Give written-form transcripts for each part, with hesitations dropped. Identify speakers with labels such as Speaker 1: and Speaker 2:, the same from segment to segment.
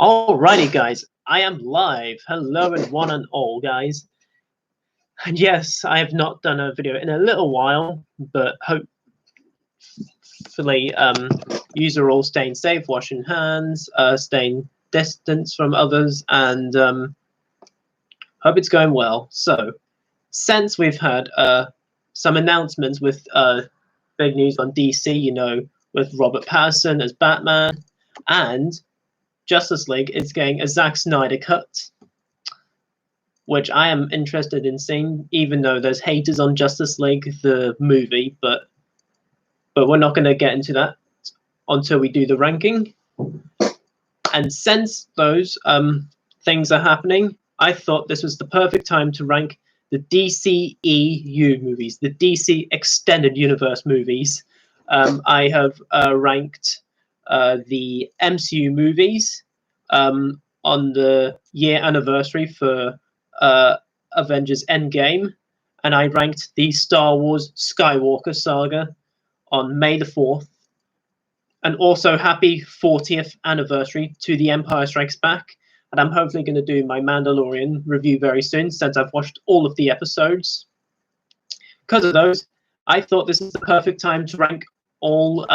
Speaker 1: Alrighty, guys, I am live. Hello, and one and all, guys. And yes, I have not done a video in a little while, but hopefully, you are all staying safe, washing hands, staying distance from others, and hope it's going well. So, since we've had some announcements with big news on DC, with Robert Pattinson as Batman, and Justice League is getting a Zack Snyder cut, which I am interested in seeing, even though there's haters on Justice League, the movie, but we're not going to get into that until we do the ranking. And since those things are happening, I thought this was the perfect time to rank the DCEU movies, the DC Extended Universe movies. I have ranked the MCU movies on the year anniversary for Avengers Endgame, and I ranked the Star Wars Skywalker saga on May the 4th, and also happy 40th anniversary to The Empire Strikes Back. And I'm hopefully going to do my Mandalorian review very soon, since I've watched all of the episodes. Because of those, I thought this is the perfect time to rank all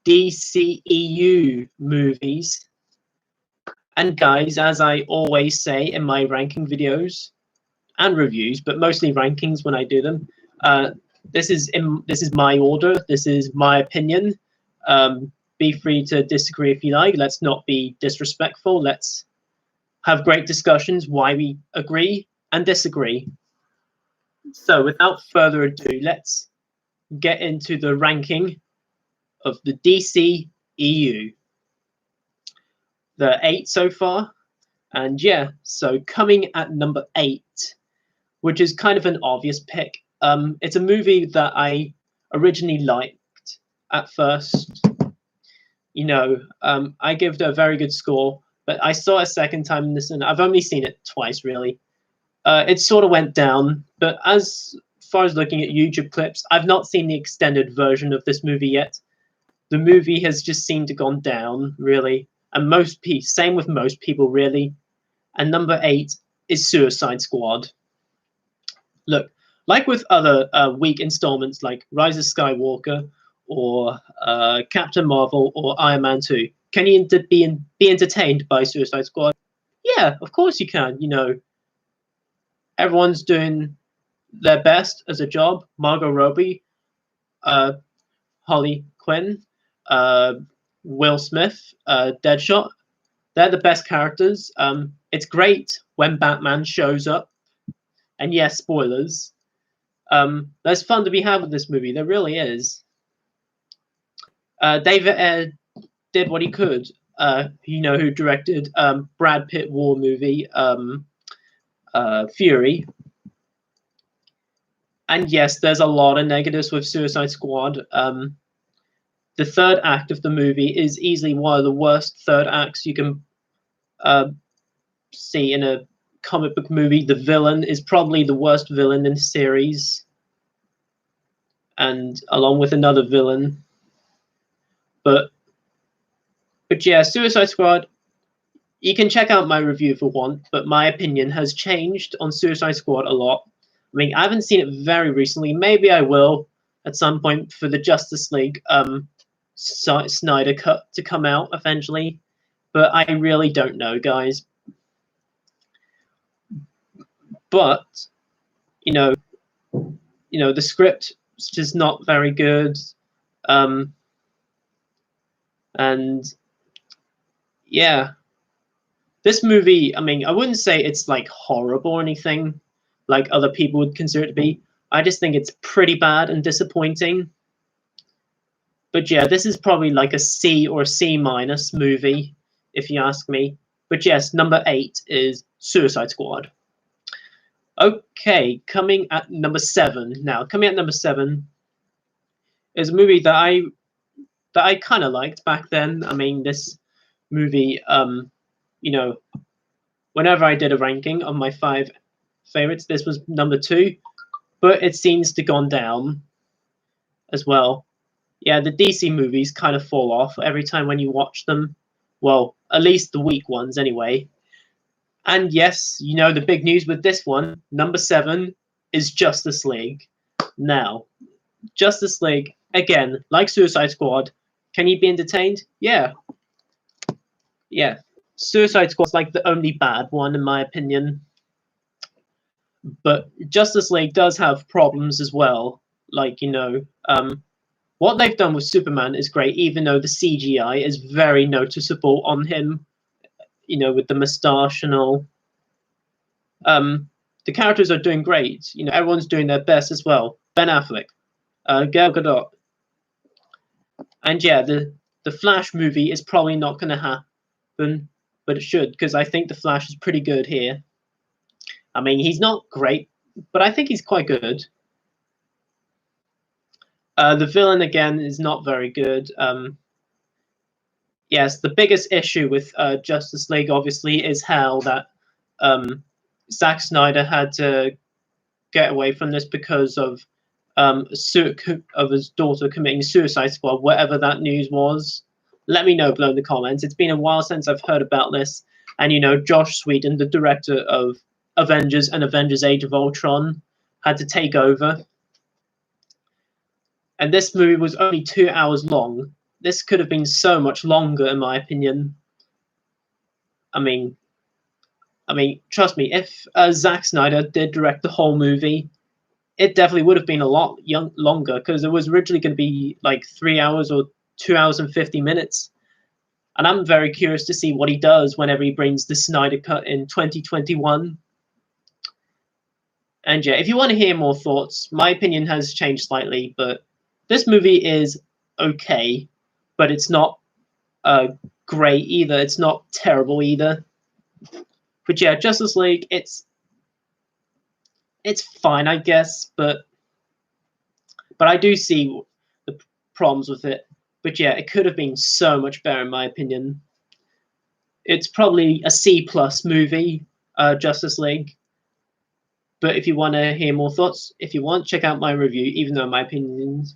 Speaker 1: DCEU movies. And guys, as I always say in my ranking videos and reviews, but mostly rankings when I do them, this is my order. This is my opinion. Be free to disagree if you like. Let's not be disrespectful. Let's have great discussions why we agree and disagree. So without further ado, let's get into the ranking of the DCEU. There are 8 so far, and yeah, so coming at number 8, which is kind of an obvious pick. It's a movie that I originally liked at first. I gave it a very good score, but I saw it a second time in this, and I've only seen it twice, really. It sort of went down, but as far as looking at YouTube clips, I've not seen the extended version of this movie yet. The movie has just seemed to gone down, really, and same with most people, really. And number 8 is Suicide Squad. Look, like with other weak installments like Rise of Skywalker or Captain Marvel or Iron Man 2, can you be entertained by Suicide Squad? Yeah, of course you can. Everyone's doing their best as a job. Margot Robbie, Harley Quinn, Will Smith, Deadshot. They're the best characters. It's great when Batman shows up. And yes, spoilers. There's fun to be had with this movie. There really is. David Ayer did what he could. Who directed Brad Pitt war movie Fury. And yes, there's a lot of negatives with Suicide Squad. The third act of the movie is easily one of the worst third acts you can see in a comic book movie. The villain is probably the worst villain in the series, and along with another villain. But yeah, Suicide Squad, you can check out my review if you want, but my opinion has changed on Suicide Squad a lot. I mean, I haven't seen it very recently. Maybe I will at some point for the Justice League Snyder cut to come out eventually, but I really don't know, guys. But the script is just not very good, and yeah, this movie, I mean, I wouldn't say it's like horrible or anything like other people would consider it to be. I just think it's pretty bad and disappointing. But yeah, this is probably like a C or C- movie, if you ask me. But yes, number 8 is Suicide Squad. Okay, coming at number 7 now. Coming at number 7 is a movie that I kind of liked back then. I mean, this movie, whenever I did a ranking of my 5 favorites, this was number 2, but it seems to have gone down as well. Yeah, the DC movies kind of fall off every time when you watch them. Well, at least the weak ones anyway. And yes, you know the big news with this one, number 7, is Justice League. Now, Justice League, again, like Suicide Squad, can you be entertained? Yeah. Yeah. Suicide Squad's like the only bad one, in my opinion. But Justice League does have problems as well. Like, you know, what they've done with Superman is great, even though the CGI is very noticeable on him, you know, with the moustache and all. The characters are doing great. You know, everyone's doing their best as well. Ben Affleck, Gal Gadot, and yeah, the Flash movie is probably not going to happen, but it should, because I think the Flash is pretty good here. I mean, he's not great, but I think he's quite good. The villain again is not very good. Yes, the biggest issue with Justice League obviously is how that Zack Snyder had to get away from this because of his daughter committing suicide squad, whatever that news was. Let me know below in the comments. It's been a while since I've heard about this. And you know, Josh Whedon, the director of Avengers and Avengers Age of Ultron, had to take over. And this movie was only 2 hours long. This could have been so much longer, in my opinion. I mean, trust me, if Zack Snyder did direct the whole movie, it definitely would have been a lot longer, because it was originally going to be like 3 hours or 2 hours and 50 minutes. And I'm very curious to see what he does whenever he brings the Snyder Cut in 2021. And yeah, if you want to hear more thoughts, my opinion has changed slightly, but this movie is okay, but it's not great either. It's not terrible either. But yeah, Justice League, it's fine, I guess, but I do see the problems with it. But yeah, it could have been so much better, in my opinion. It's probably a C+ movie, Justice League. But if you want to hear more thoughts, if you want, check out my review, even though my opinions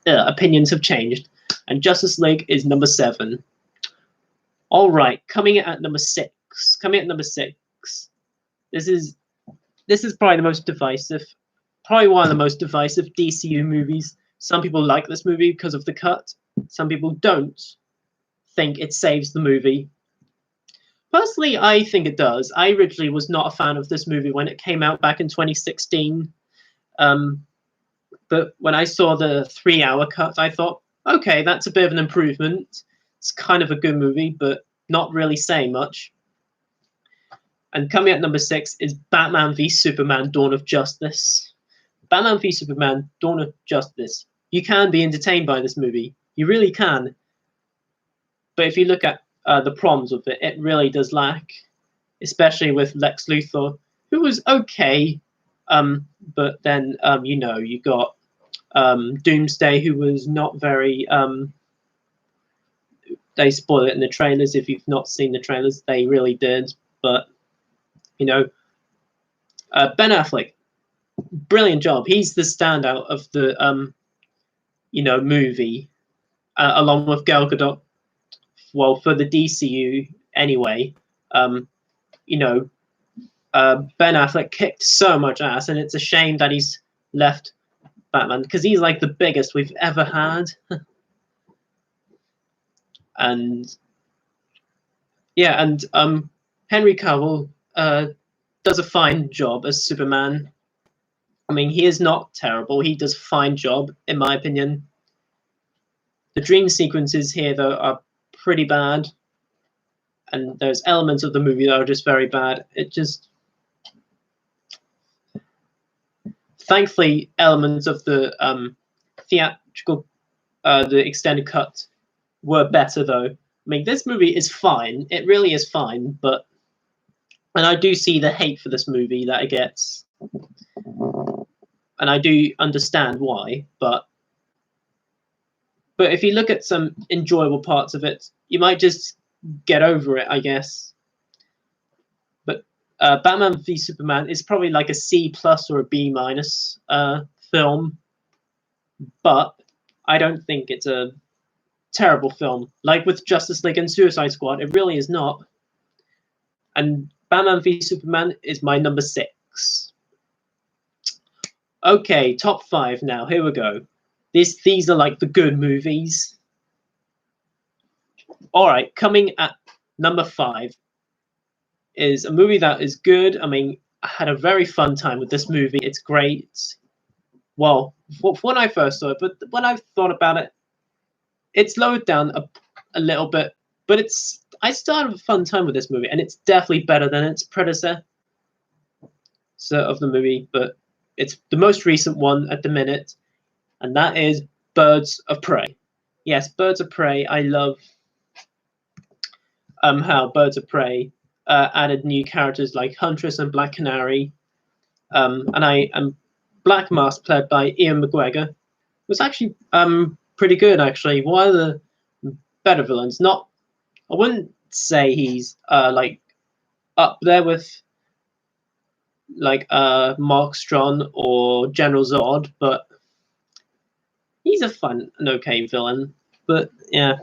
Speaker 1: have changed. And Justice League is number 7. All right, coming at number 6. This is probably the most divisive, probably one of the most divisive DCU movies. Some people like this movie because of the cut. Some people don't think it saves the movie. Personally, I think it does. I originally was not a fan of this movie when it came out back in 2016. But when I saw the 3-hour cut, I thought, okay, that's a bit of an improvement. It's kind of a good movie, but not really saying much. And coming at number 6 is Batman v Superman: Dawn of Justice. Batman v Superman: Dawn of Justice. You can be entertained by this movie. You really can. But if you look at the problems with it, it really does lack, especially with Lex Luthor, who was okay, but then you know, you got Doomsday, who was not very. They spoil it in the trailers. If you've not seen the trailers, they really did. But you know, Ben Affleck, brilliant job. He's the standout of the you know, movie, along with Gal Gadot. Well, for the DCU anyway, you know, Ben Affleck kicked so much ass, and it's a shame that he's left Batman, because he's like the biggest we've ever had. And yeah, and Henry Cavill does a fine job as Superman. I mean, he is not terrible. He does a fine job, in my opinion. The dream sequences here, though, are pretty bad. And there's elements of the movie that are just very bad. It just... Thankfully, elements of the theatrical, the extended cut were better, though. I mean, this movie is fine. It really is fine, but... And I do see the hate for this movie that it gets. And I do understand why, but if you look at some enjoyable parts of it, you might just get over it, I guess. But Batman v Superman is probably like a C+ or a B- film, but I don't think it's a terrible film. Like with Justice League and Suicide Squad, it really is not. And Batman v Superman is my number 6. Okay, top 5 now. Here we go. These are like the good movies. Alright, coming at number 5 is a movie that is good. I mean, I had a very fun time with this movie. It's great. Well, when I first saw it, but when I've thought about it, it's slowed down a little bit. But I still had a fun time with this movie, and it's definitely better than its predecessor of the movie. But it's the most recent one at the minute, and that is Birds of Prey. Yes, Birds of Prey. I love how Birds of Prey added new characters like Huntress and Black Canary, and Black Mask, played by Ian McGregor, was actually pretty good. Actually, one of the better villains. I wouldn't say he's like up there with like Mark Strong or General Zod, but he's a fun and okay villain. But yeah,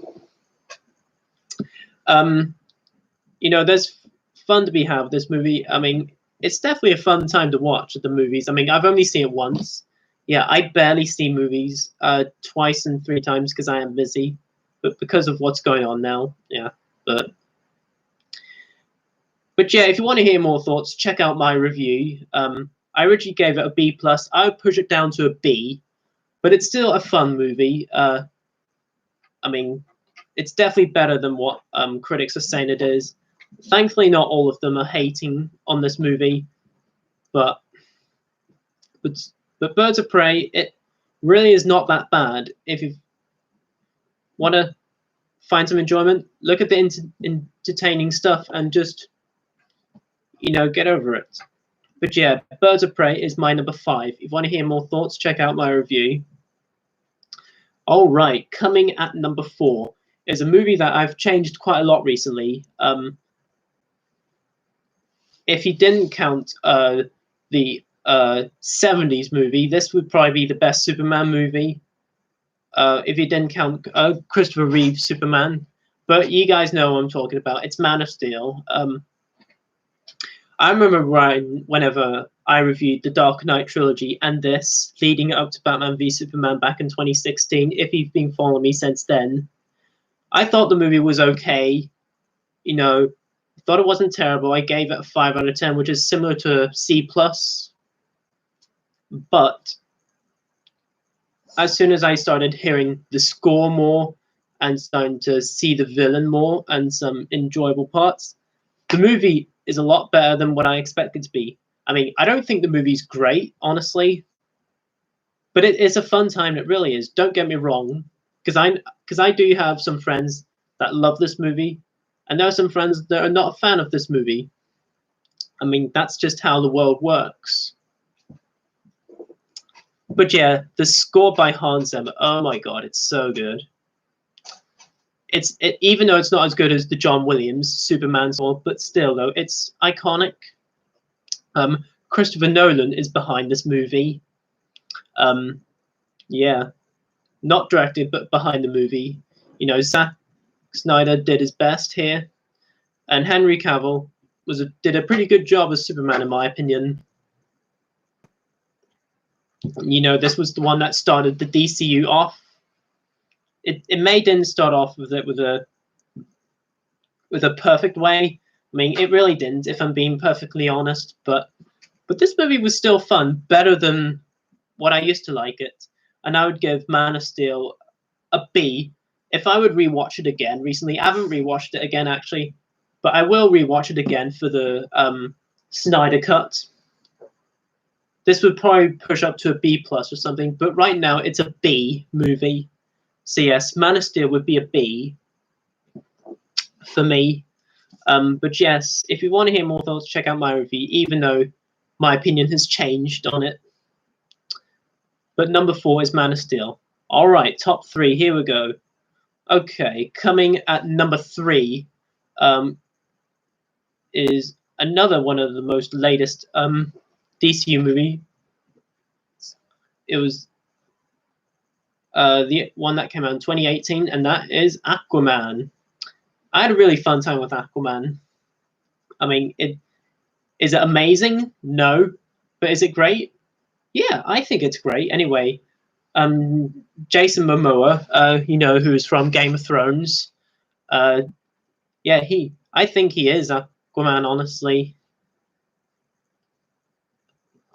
Speaker 1: there's fun to be had with this movie. I mean, it's definitely a fun time to watch at the movies. I mean, I've only seen it once. Yeah, I barely see movies twice and 3 times because I am busy, but because of what's going on now, yeah. But yeah, if you want to hear more thoughts, check out my review. I originally gave it a B+. I would push it down to a B, but it's still a fun movie. I mean, it's definitely better than what critics are saying it is. Thankfully, not all of them are hating on this movie, but Birds of Prey, it really is not that bad. If you want to find some enjoyment, look at the entertaining stuff and just, get over it. But yeah, Birds of Prey is my number 5. If you want to hear more thoughts, check out my review. All right, coming at number 4 is a movie that I've changed quite a lot recently. If you didn't count the 70s movie, this would probably be the best Superman movie. If you didn't count Christopher Reeve's Superman. But you guys know what I'm talking about. It's Man of Steel. I remember whenever I reviewed the Dark Knight trilogy and this, leading up to Batman v Superman back in 2016, if you've been following me since then, I thought the movie was okay. Thought it wasn't terrible. I gave it a 5 out of 10, which is similar to C+. But as soon as I started hearing the score more and starting to see the villain more and some enjoyable parts, the movie is a lot better than what I expected to be. I mean, I don't think the movie's great, honestly, but it's a fun time. It really is. Don't get me wrong, because I do have some friends that love this movie, and there are some friends that are not a fan of this movie. I mean, that's just how the world works. But yeah, the score by Hans Zimmer, oh my god, it's so good. Even though it's not as good as the John Williams Superman score, but still though, it's iconic. Christopher Nolan is behind this movie. Yeah, not directed, but behind the movie. Zack Snyder did his best here, and Henry Cavill did a pretty good job as Superman, in my opinion. This was the one that started the DCU off. It didn't start off with a perfect way. I mean, it really didn't, if I'm being perfectly honest. But this movie was still fun, better than what I used to like it. And I would give Man of Steel a B. If I would rewatch it again recently, I haven't rewatched it again actually, but I will rewatch it again for the Snyder cut. This would probably push up to a B+ or something, but right now it's a B movie. So yes, Man of Steel would be a B for me. But yes, if you want to hear more thoughts, check out my review, even though my opinion has changed on it. But number 4 is Man of Steel. All right, top 3, here we go. Okay, coming at number 3 is another one of the most latest DCU movie. It was the one that came out in 2018, and that is Aquaman. I had a really fun time with Aquaman. I mean, is it amazing? No. But is it great? Yeah, I think it's great. Anyway, Jason Momoa, you know, who's from Game of Thrones. Yeah, I think he is Aquaman, honestly.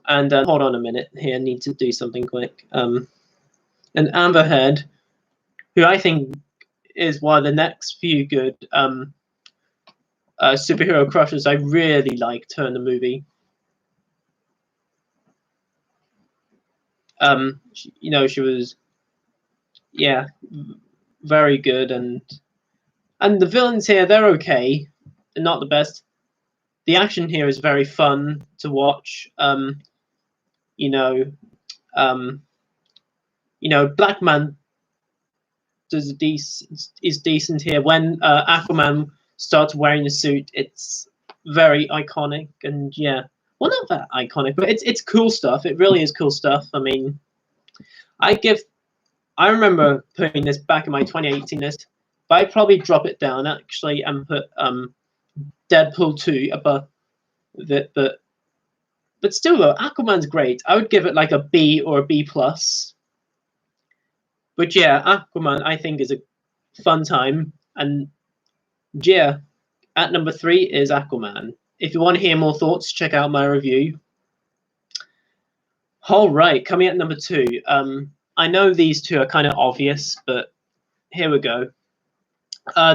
Speaker 1: And hold on a minute here, I need to do something quick. And Amber Heard, who I think is one of the next few good superhero crushes. I really liked her in the movie. You know, she was, yeah, very good, and the villains here, they're okay, they're not the best. The action here is very fun to watch. You know, Black Man is decent here. When Aquaman starts wearing the suit, it's very iconic, and yeah, well, not that iconic, but it's cool stuff. It really is cool stuff. I mean, I remember putting this back in my 2018 list, but I'd probably drop it down actually and put Deadpool 2 above it, but still though, Aquaman's great. I would give it like a B or a B plus. But yeah, Aquaman I think is a fun time, and yeah, at number 3 is Aquaman. If you want to hear more thoughts, check out my review. All right, coming at number 2. I know these two are kind of obvious, but here we go.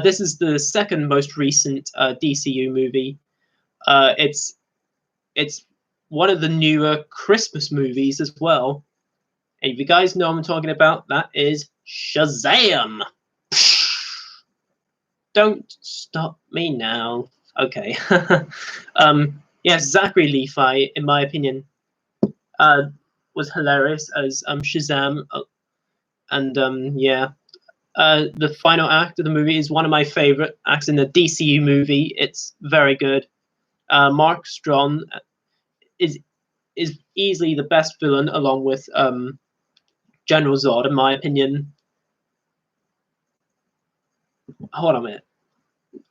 Speaker 1: This is the second most recent DCU movie. It's one of the newer Christmas movies as well. And if you guys know what I'm talking about, that is Shazam. Don't stop me now. Okay. Yes, Zachary Levi, in my opinion, was hilarious as Shazam. And yeah, the final act of the movie is one of my favorite acts in the DCU movie. It's very good. Mark Strong is easily the best villain, along with General Zod, in my opinion. Hold on a minute.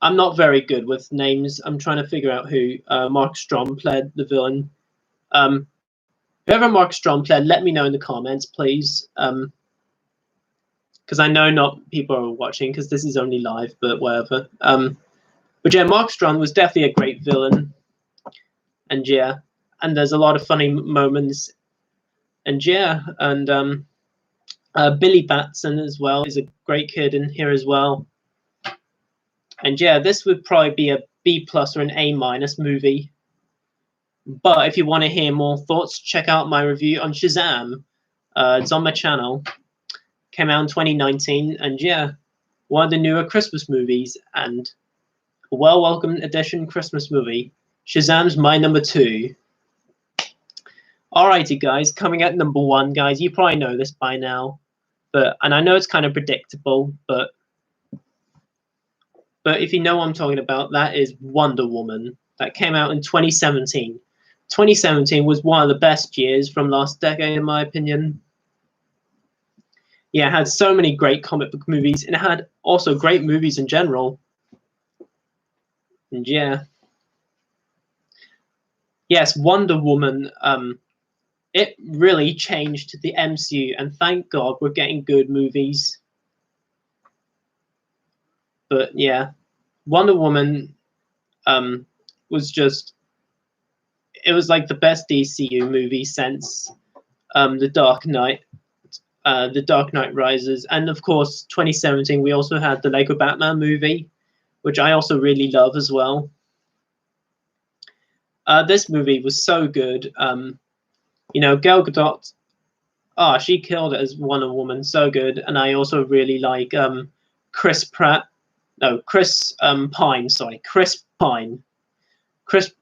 Speaker 1: I'm not very good with names. I'm trying to figure out who Mark Strong played the villain. Whoever Mark Strong played, let me know in the comments, please. Because I know not people are watching, because this is only live, but whatever. But yeah, Mark Strong was definitely a great villain. And yeah, and there's a lot of funny moments. And yeah, and Billy Batson as well is a great kid in here as well. And yeah, this would probably be a B plus or an A minus movie. But if you want to hear more thoughts, check out my review on Shazam. It's on my channel. Came out in 2019, and yeah, one of the newer Christmas movies, and a well-welcomed addition Christmas movie. Shazam's my number 2. Alrighty, guys, coming at number 1, guys. You probably know this by now, and I know it's kind of predictable, but if you know what I'm talking about, that is Wonder Woman. That came out in 2017. 2017 was one of the best years from last decade, in my opinion. Yeah, it had so many great comic book movies, and it had also great movies in general. And yeah. Yes, Wonder Woman, it really changed the MCU, and thank God we're getting good movies. But yeah, Wonder Woman was just, it was like the best DCU movie since The Dark Knight. The Dark Knight Rises, and of course 2017 we also had the Lego Batman movie, which I also really love as well. This movie was so good. You know, Gal Gadot, she killed it as Wonder Woman, so good. And I also really like Chris Pine. Chris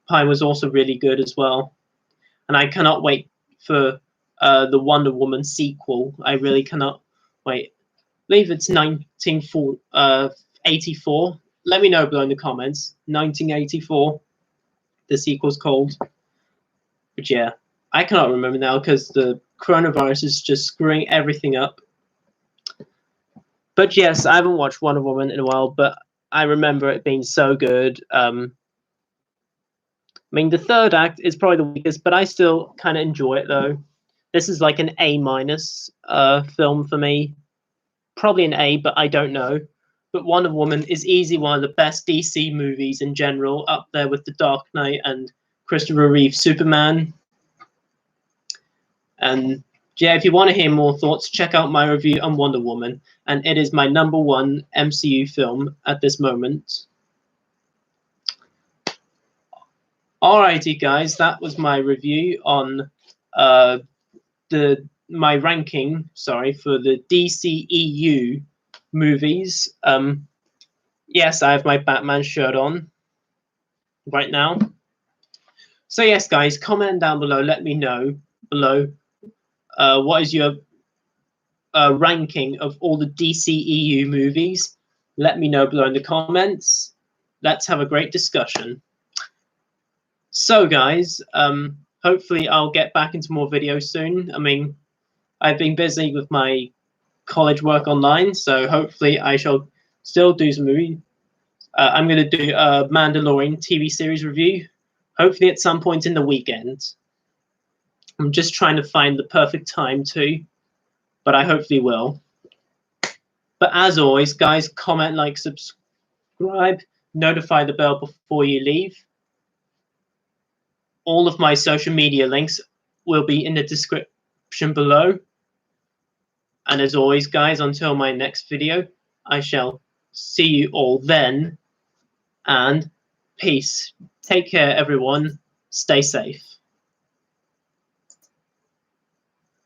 Speaker 1: Pine was also really good as well, and I cannot wait for the Wonder Woman sequel. I really cannot wait. I believe it's 1984. Let me know below in the comments. 1984. The sequel's called. But yeah, I cannot remember now because the coronavirus is just screwing everything up. But yes, I haven't watched Wonder Woman in a while, but I remember it being so good. I mean, the third act is probably the weakest, but I still kind of enjoy it though. This is like an A minus film for me. Probably an A, but I don't know. But Wonder Woman is easily one of the best DC movies in general, up there with The Dark Knight and Christopher Reeve Superman. And yeah, if you want to hear more thoughts, check out my review on Wonder Woman, and it is my #1 MCU film at this moment. Alrighty, guys, that was my review on my ranking. Sorry, for the DCEU movies. Yes, I have my Batman shirt on right now. So yes, guys, comment down below. Let me know below what is your ranking of all the DCEU movies. Let me know below in the comments. Let's have a great discussion. So guys, hopefully I'll get back into more videos soon. I mean, I've been busy with my college work online, so hopefully I shall still do some movie. I'm going to do a Mandalorian TV series review, hopefully at some point in the weekend. I'm just trying to find the perfect time too, but I hopefully will. But as always, guys, comment, like, subscribe, notify the bell before you leave. All of my social media links will be in the description below. And as always, guys, until my next video, I shall see you all then. And peace. Take care, everyone. Stay safe.